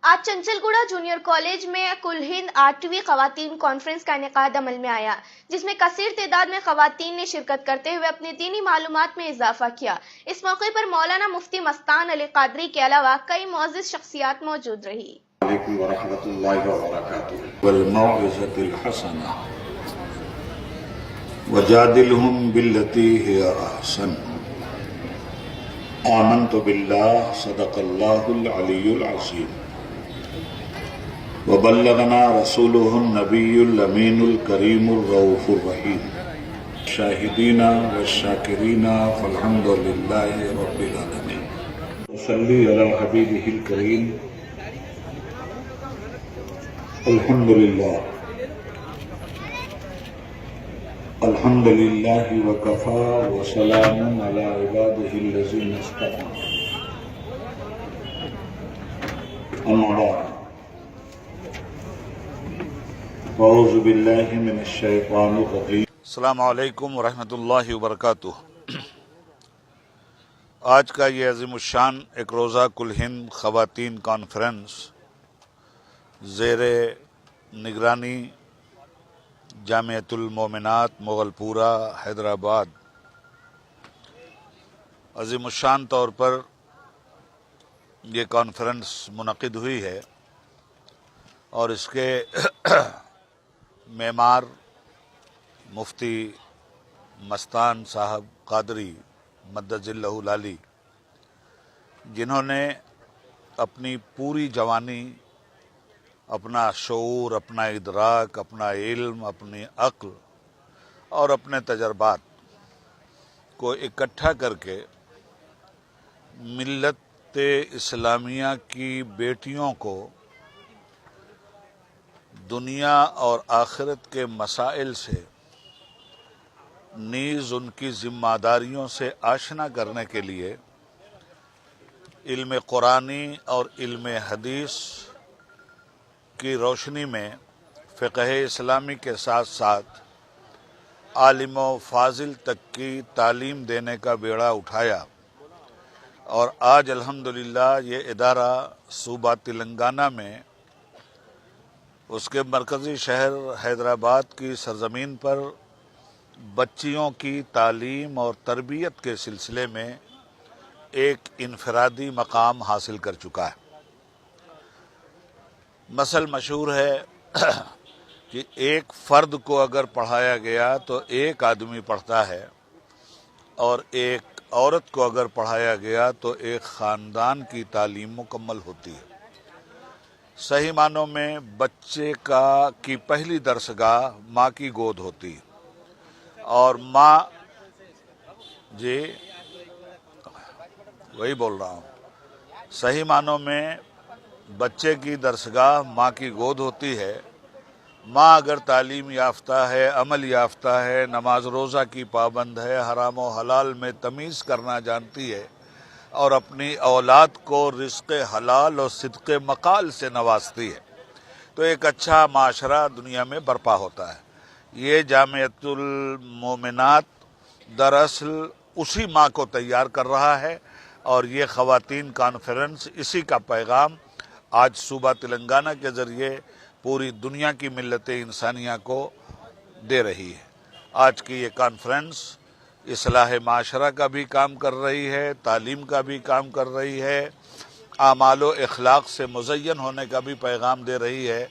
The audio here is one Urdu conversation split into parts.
آج چنچل گوڑہ جونیئر کالج میں کل ہند 8ویں خواتین کانفرنس کا انعقاد عمل میں آیا، جس میں کثیر تعداد میں خواتین نے شرکت کرتے ہوئے اپنی دینی معلومات میں اضافہ کیا۔ اس موقع پر مولانا مفتی مستان علی قادری کے علاوہ کئی معزز شخصیات موجود رہی۔ علیکم ورحمۃ اللہ وبرکاتہ۔ والموعظۃ الحسنہ وجادلہم باللتی ہی احسن۔ آمنت باللہ صدق اللہ العلی العظیم وبلغنا رسولہ النبی الامین الکریم الرؤوف الرحیم شاہدین والشاکرین فالحمد للہ رب العالمین۔ صلی علی حبیبہ الکریم۔ الحمد للہ وکفی وسلام علی عبادہ الذین اصطفی۔ اما بعد، اعوذ باللہ من الشیطان الرجیم۔ السلام علیکم ورحمۃ اللہ وبرکاتہ۔ آج کا یہ عظیم الشان ایک روزہ کل ہند خواتین کانفرنس زیر نگرانی جامعۃ المومنات مغل پورہ حیدرآباد عظیم الشان طور پر یہ کانفرنس منعقد ہوئی ہے، اور اس کے معمار مفتی مستان صاحب قادری مدد اللہ العالی، جنہوں نے اپنی پوری جوانی، اپنا شعور، اپنا ادراک، اپنا علم، اپنی عقل اور اپنے تجربات کو اکٹھا کر کے ملت اسلامیہ کی بیٹیوں کو دنیا اور آخرت کے مسائل سے نیز ان کی ذمہ داریوں سے آشنا کرنے کے لیے علم قرآنی اور علم حدیث کی روشنی میں فقہ اسلامی کے ساتھ ساتھ عالم و فاضل تک کی تعلیم دینے کا بیڑا اٹھایا، اور آج الحمدللہ یہ ادارہ صوبہ تلنگانہ میں اس کے مرکزی شہر حیدرآباد کی سرزمین پر بچیوں کی تعلیم اور تربیت کے سلسلے میں ایک انفرادی مقام حاصل کر چکا ہے۔ مثل مشہور ہے کہ ایک فرد کو اگر پڑھایا گیا تو ایک آدمی پڑھتا ہے، اور ایک عورت کو اگر پڑھایا گیا تو ایک خاندان کی تعلیم مکمل ہوتی ہے۔ صحیح معنوں میں بچے کی پہلی درسگاہ ماں کی گود ہوتی ہے، اور ماں جی وہی بول رہا ہوں، صحیح معنوں میں بچے کی درسگاہ ماں کی گود ہوتی ہے۔ ماں اگر تعلیم یافتہ ہے، عمل یافتہ ہے، نماز روزہ کی پابند ہے، حرام و حلال میں تمیز کرنا جانتی ہے، اور اپنی اولاد کو رزق حلال اور صدق مقال سے نوازتی ہے، تو ایک اچھا معاشرہ دنیا میں برپا ہوتا ہے۔ یہ جامعۃ المومنات دراصل اسی ماں کو تیار کر رہا ہے، اور یہ خواتین کانفرنس اسی کا پیغام آج صوبہ تلنگانہ کے ذریعے پوری دنیا کی ملت انسانیہ کو دے رہی ہے۔ آج کی یہ کانفرنس اصلاح معاشرہ کا بھی کام کر رہی ہے، تعلیم کا بھی کام کر رہی ہے، اعمال و اخلاق سے مزین ہونے کا بھی پیغام دے رہی ہے،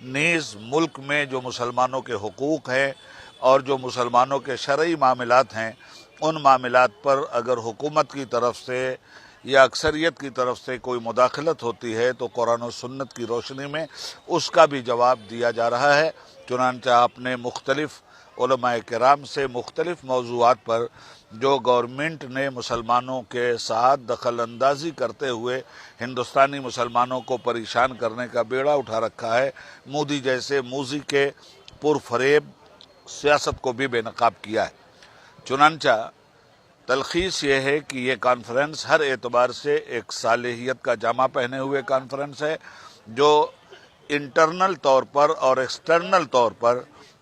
نیز ملک میں جو مسلمانوں کے حقوق ہیں اور جو مسلمانوں کے شرعی معاملات ہیں، ان معاملات پر اگر حکومت کی طرف سے یا اکثریت کی طرف سے کوئی مداخلت ہوتی ہے تو قرآن و سنت کی روشنی میں اس کا بھی جواب دیا جا رہا ہے۔ چنانچہ آپ نے مختلف علماء کرام سے مختلف موضوعات پر جو گورنمنٹ نے مسلمانوں کے ساتھ دخل اندازی کرتے ہوئے ہندوستانی مسلمانوں کو پریشان کرنے کا بیڑا اٹھا رکھا ہے، مودی جیسے موذی کے پرفریب سیاست کو بھی بے نقاب کیا ہے۔ چنانچہ تلخیص یہ ہے کہ یہ کانفرنس ہر اعتبار سے ایک صالحیت کا جامہ پہنے ہوئے کانفرنس ہے، جو انٹرنل طور پر اور ایکسٹرنل طور پر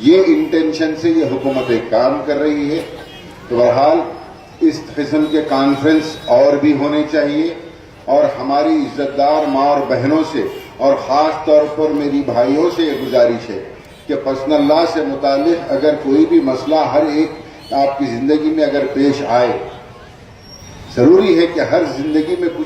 یہ انٹینشن سے یہ حکومتیں کام کر رہی ہے. تو بہرحال اس قسم کے کانفرنس اور بھی ہونے چاہیے، اور ہماری عزت دار ماں اور بہنوں سے اور خاص طور پر میری بھائیوں سے یہ گزارش ہے کہ پرسنل لا سے متعلق اگر کوئی بھی مسئلہ ہر ایک آپ کی زندگی میں اگر پیش آئے، ضروری ہے کہ ہر زندگی میں کچھ